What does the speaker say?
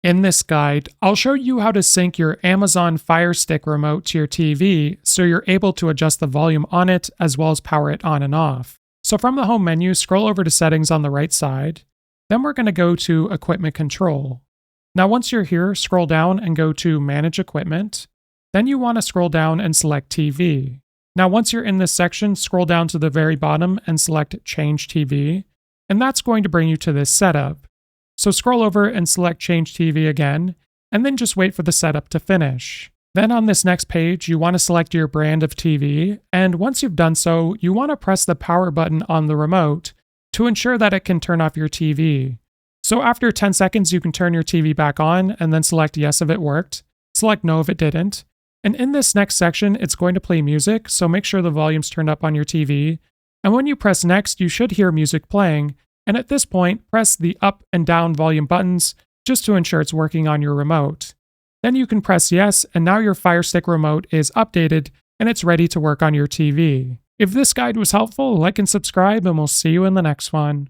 In this guide, I'll show you how to sync your Amazon Firestick remote to your TV so you're able to adjust the volume on it as well as power it on and off. So from the home menu, scroll over to settings on the right side. Then we're going to go to equipment control. Now once you're here, scroll down and go to manage equipment. Then you want to scroll down and select TV. Now once you're in this section, scroll down to the very bottom and select change TV. And that's going to bring you to this setup. So scroll over and select Change TV again, and then just wait for the setup to finish. Then on this next page, you want to select your brand of TV, and once you've done so, you want to press the power button on the remote to ensure that it can turn off your TV. So after 10 seconds, you can turn your TV back on, and then select yes if it worked, select no if it didn't. And in this next section, it's going to play music, so make sure the volume's turned up on your TV. And when you press next, you should hear music playing. And at this point, press the up and down volume buttons just to ensure it's working on your remote. Then you can press yes, and now your Firestick remote is updated and it's ready to work on your TV. If this guide was helpful, like and subscribe, and we'll see you in the next one.